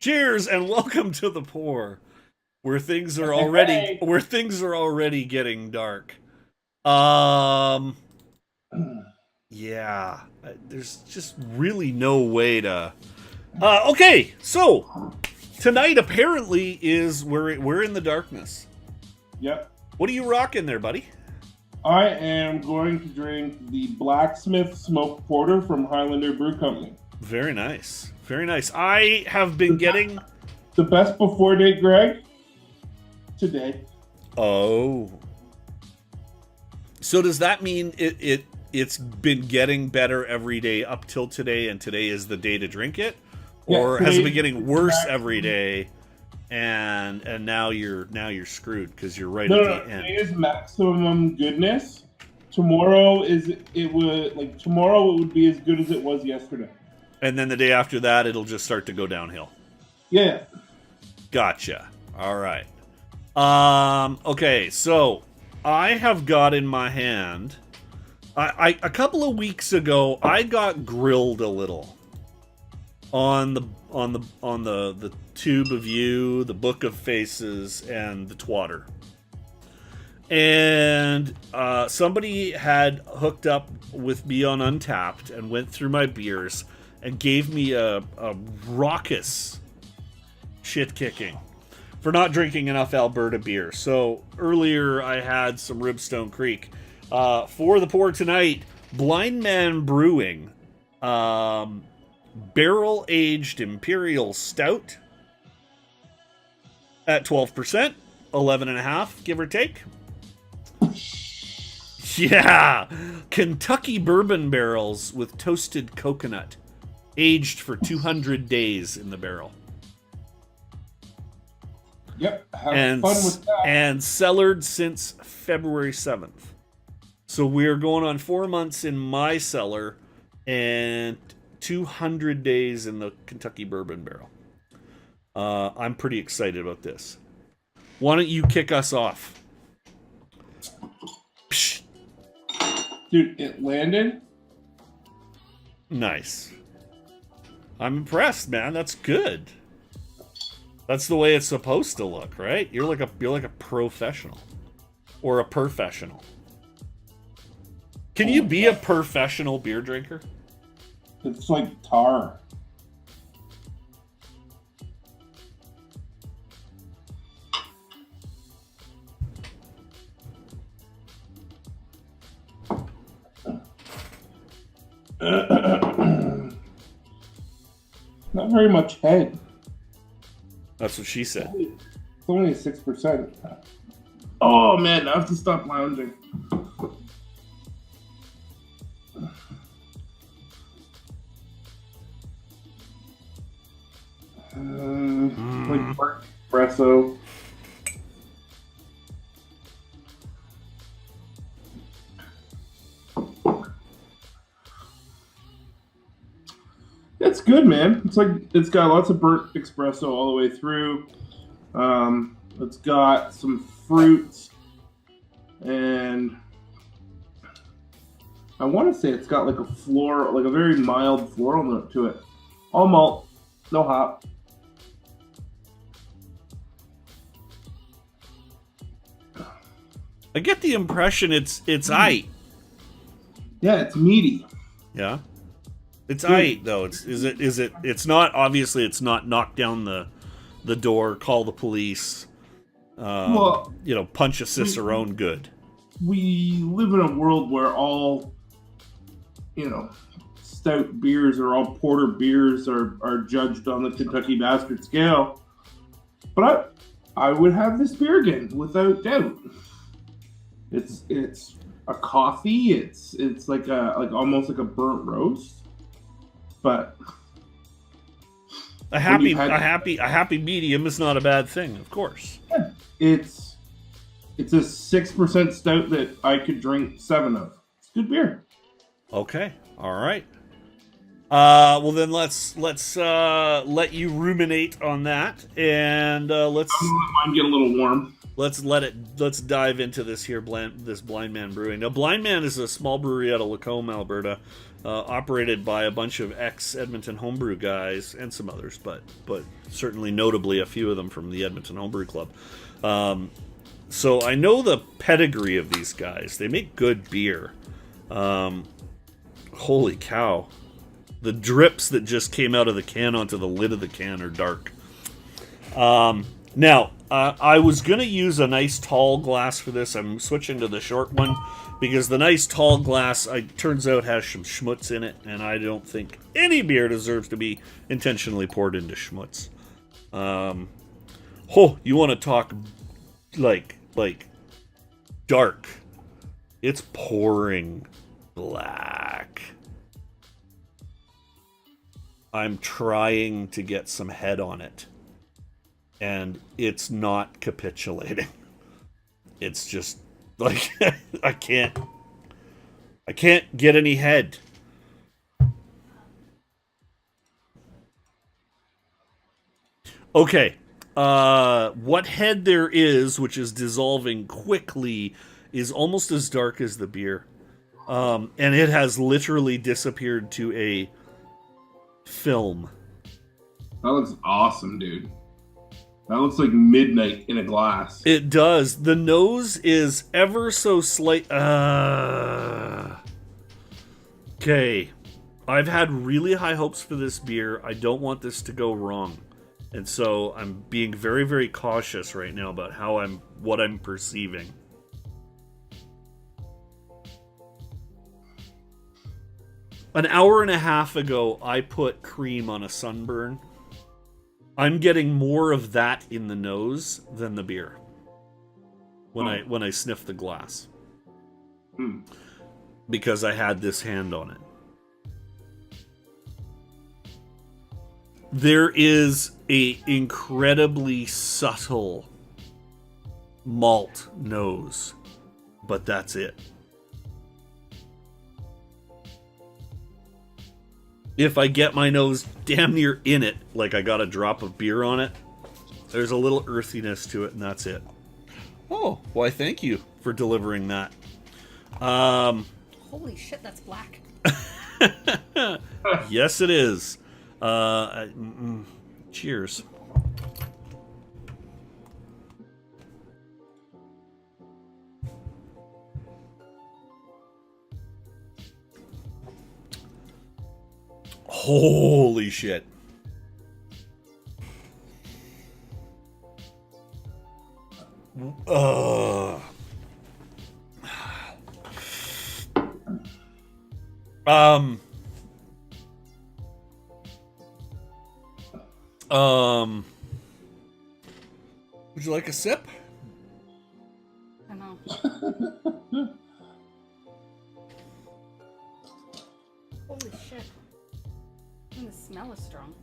Cheers and welcome to the pour, where things are already getting dark. Um, yeah, there's just really no way to. Okay, so tonight apparently is we're in the darkness. Yep. What are you rocking there, buddy? I am going to drink the Blacksmith Smoked Porter from Highlander Brew Company. Very nice. Very nice. I have been getting the best before date, Greg. Today. Oh. So does that mean it's been getting better every day up till today, and today is the day to drink it? Or has it been getting worse every day, and now you're screwed because you're right at the end? Today is maximum goodness. Tomorrow it would be as good as it was yesterday. And then the day after that, it'll just start to go downhill. Yeah. Gotcha. All right. Okay, so I have got in my hand. I a couple of weeks ago, I got grilled a little on the Tube of You, the Book of Faces, and the Twatter. And somebody had hooked up with me on Untapped and went through my beers and gave me a raucous shit kicking for not drinking enough Alberta beer. So earlier I had some Ribstone Creek. For the pour tonight, Blindman Brewing barrel-aged Imperial Stout at 12%, 11.5, give or take. Yeah! Kentucky bourbon barrels with toasted coconut, aged for 200 days in the barrel. Yep, have fun with that. And cellared since February 7th. So we're going on 4 months in my cellar and 200 days in the Kentucky bourbon barrel. I'm pretty excited about this. Why don't you kick us off? Psh. Dude, it landed. Nice. I'm impressed, man. That's good. That's the way it's supposed to look, right? You're like a professional. Or a professional. Can you be a professional beer drinker? It's like tar. Not very much head. That's what she said. It's only 6%. Oh man, I have to stop lounging. Like dark espresso. It's good, man. It's got lots of burnt espresso all the way through. It's got some fruits, and I want to say it's got like a very mild floral note to it. All malt, no hop. I get the impression it's aight. Yeah, it's meaty. Yeah. It's aight though. It's not, obviously it's not knock down the door, call the police, punch a cicerone good. We live in a world where all stout beers or all porter beers are judged on the Kentucky Bastard scale. But I would have this beer again without doubt. It's a coffee. It's like almost like a burnt roast, but a happy medium is not a bad thing, of course. Yeah, it's a 6% stout that I could drink 7 of. It's good beer. Okay, all right. Well then let's let you ruminate on that, and let's. Mine get a little warm. let's dive into this here Blindman Brewing. Now, Blindman is a small brewery out of Lacombe, Alberta, operated by a bunch of ex-Edmonton homebrew guys and some others, but certainly notably a few of them from the Edmonton Homebrew Club. So I know the pedigree of these guys. They make good beer. Holy cow. The drips that just came out of the can onto the lid of the can are dark. Now, I was going to use a nice tall glass for this. I'm switching to the short one because the nice tall glass, turns out, has some schmutz in it, and I don't think any beer deserves to be intentionally poured into schmutz. You want to talk like dark. It's pouring black. I'm trying to get some head on it, and it's not capitulating. It's just like I can't get any head. Okay, what head there is, which is dissolving quickly, is almost as dark as the beer, and it has literally disappeared to a film. That looks awesome, dude. That looks like midnight in a glass. It does. The nose is ever so slight. Okay. I've had really high hopes for this beer. I don't want this to go wrong. And so I'm being very, very cautious right now about what I'm perceiving. An hour and a half ago, I put cream on a sunburn. I'm getting more of that in the nose than the beer when I sniff the glass. Because I had this hand on it. There is a incredibly subtle malt nose, but that's it. If I get my nose damn near in it, like I got a drop of beer on it, there's a little earthiness to it, and that's it. Oh, why thank you for delivering that. Holy shit, that's black. Yes, it is. Cheers. Holy shit. Would you like a sip? I know. Holy shit. And the smell is strong.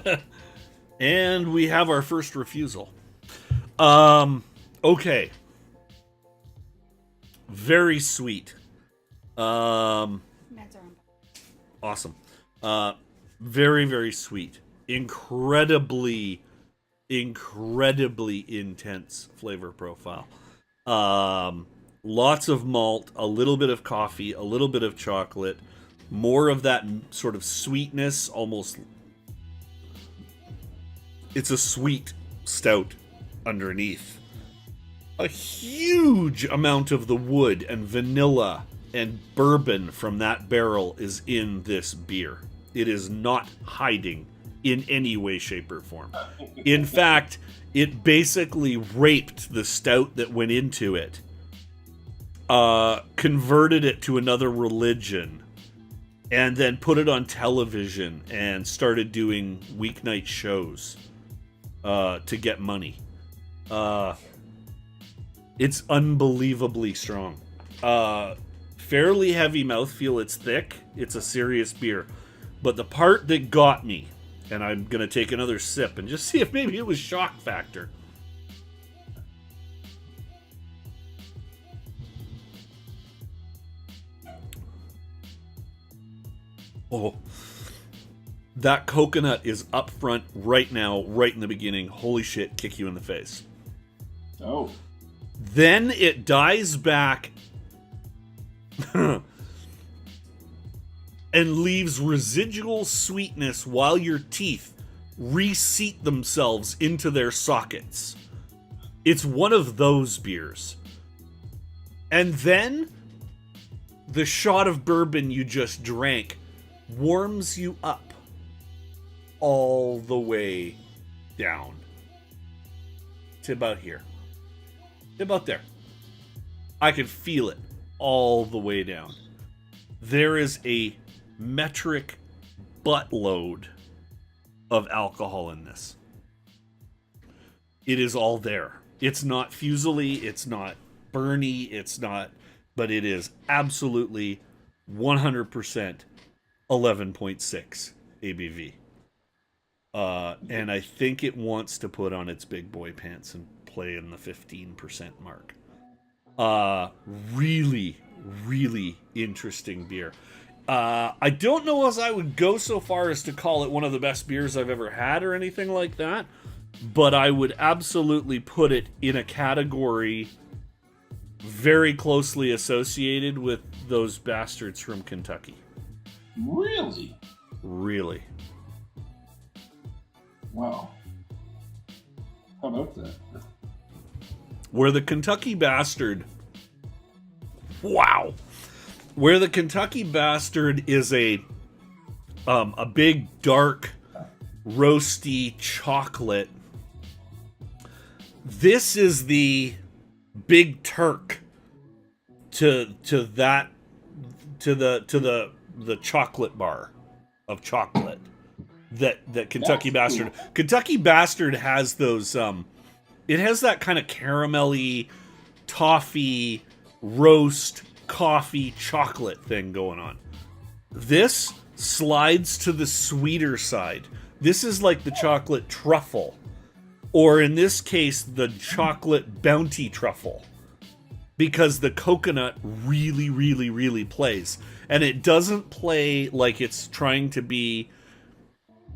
Yeah. And we have our first refusal. Okay. Very sweet. Meds are on. Awesome. Very, very sweet. Incredibly intense flavor profile. Lots of malt, a little bit of coffee, a little bit of chocolate, more of that sort of sweetness, almost. It's a sweet stout underneath. A huge amount of the wood and vanilla and bourbon from that barrel is in this beer. It is not hiding in any way, shape, or form. In fact, it basically raped the stout that went into it, converted it to another religion, and then put it on television and started doing weeknight shows to get money. It's unbelievably strong. Fairly heavy mouthfeel. It's thick. It's a serious beer. But the part that got me, and I'm going to take another sip and just see if maybe it was shock factor. Oh. That coconut is up front right now, right in the beginning. Holy shit, kick you in the face. Oh. Then it dies back and leaves residual sweetness while your teeth reseat themselves into their sockets. It's one of those beers. And then the shot of bourbon you just drank warms you up all the way down to about here. To about there. I can feel it all the way down. There is a metric buttload of alcohol in this. It is all there. It's not fusily, it's not burny, it's not, but it is absolutely 100% 11.6 ABV. And I think it wants to put on its big boy pants and play in the 15% mark. Really, really interesting beer. I don't know as I would go so far as to call it one of the best beers I've ever had or anything like that, but I would absolutely put it in a category very closely associated with those bastards from Kentucky. Really? Really. Wow. How about that? Where the Kentucky Bastard... Wow! Where the Kentucky Bastard is a big, dark, roasty chocolate. This is the Big Turk to the chocolate bar of chocolate that Kentucky Bastard. Cool. Kentucky Bastard has those it has that kind of caramelly toffee roast coffee chocolate thing going on. This slides to the sweeter side. This is like the chocolate truffle, or in this case the chocolate bounty truffle, because the coconut really, really, really plays. And it doesn't play like it's trying to be...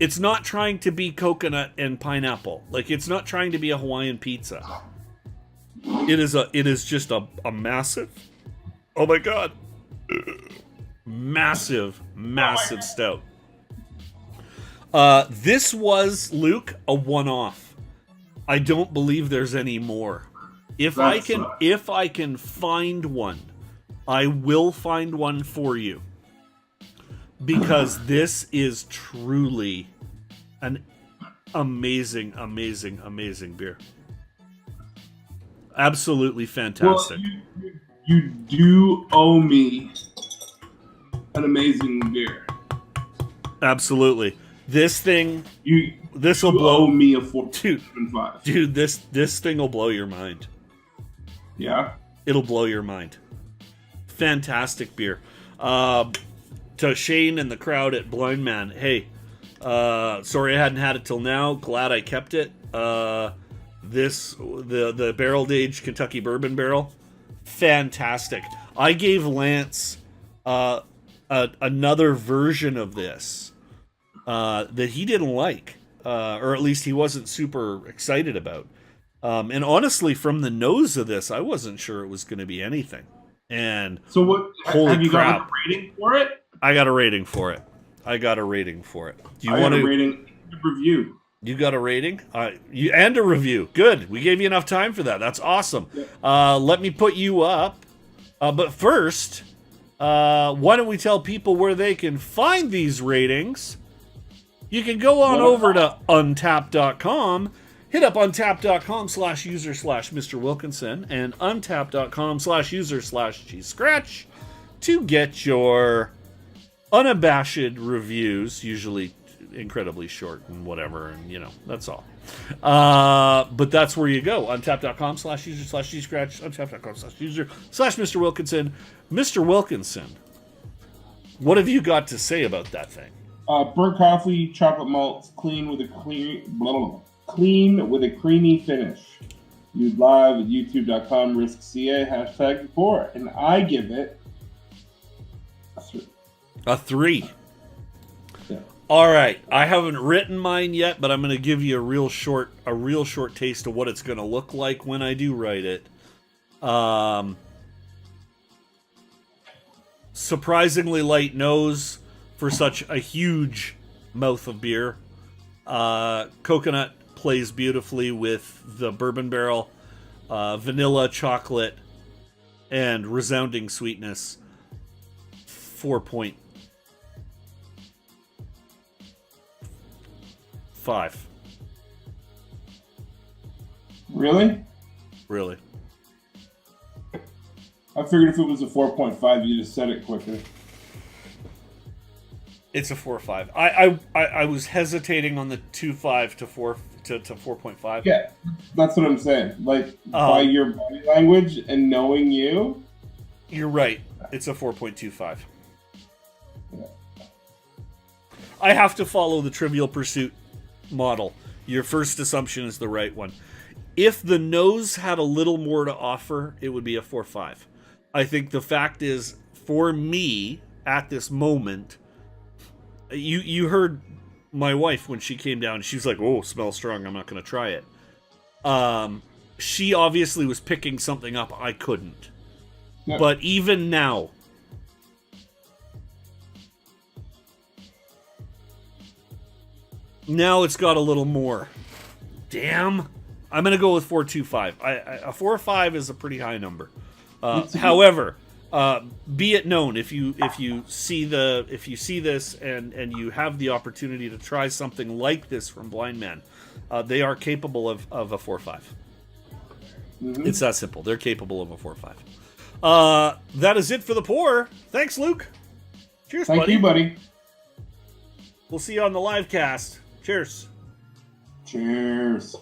It's not trying to be coconut and pineapple. Like, it's not trying to be a Hawaiian pizza. It is just a massive... Oh my god. Massive stout. This was, Luke, a one-off. I don't believe there's any more. If I can find one, I will find one for you. Because this is truly an amazing, amazing, amazing beer. Absolutely fantastic. Well, you do owe me an amazing beer. Absolutely. This thing, this will blow owe me a 4.75. Dude, this thing will blow your mind. Yeah, it'll blow your mind. Fantastic beer. To Shane and the crowd at Blindman, hey, sorry I hadn't had it till now. Glad I kept it. The barrel aged Kentucky bourbon barrel, fantastic. I gave Lance another version of this that he didn't like, or at least he wasn't super excited about. And honestly, from the nose of this, I wasn't sure it was going to be anything. And so what? Holy have you crap. got a rating for it? I got a rating for it. Do you want a rating review? You got a rating? And a review. Good. We gave you enough time for that. That's awesome. Yeah. Let me put you up. But first, why don't we tell people where they can find these ratings? You can go on over to untappd.com. Hit up untappd.com/user/Mr. Wilkinson and untappd.com/user/cheese-scratch to get your unabashed reviews, usually incredibly short and whatever, and that's all. But that's where you go. Untappd.com/user/cheese-scratch, untappd.com/user/Mr. Wilkinson. Mr. Wilkinson, what have you got to say about that thing? Burnt coffee, chocolate malts, clean with a creamy finish. Viewed live at youtube.com, RyskCA, #4. And I give it a 3. A 3. Yeah. All right, I haven't written mine yet, but I'm going to give you a real short taste of what it's going to look like when I do write it. Surprisingly light nose for such a huge mouth of beer. Coconut plays beautifully with the bourbon barrel. Vanilla, chocolate, and resounding sweetness. 4.5. Really? Really. I figured if it was a 4.5, you just said it quicker. It's a 4.5. I was hesitating on the 2.5 to 4.5. Yeah, that's what I'm saying. Like, by your body language and knowing you. You're right. It's a 4.25. Yeah. I have to follow the Trivial Pursuit model. Your first assumption is the right one. If the nose had a little more to offer, it would be a 4.5. I think the fact is, for me, at this moment, you heard my wife when she came down. She was like, "Oh, smells strong. I'm not going to try it." She obviously was picking something up I couldn't. Yeah. But even now, it's got a little more. Damn. I'm going to go with 4.25. A 4.5 is a pretty high number. However, be it known, if you see this and you have the opportunity to try something like this from Blindman, they are capable of a 4.5. Mm-hmm. It's that simple. They're capable of a 4.5. That is it for the pour. Thanks, Luke. Cheers, buddy. Thank you, buddy. We'll see you on the live cast. Cheers. Cheers.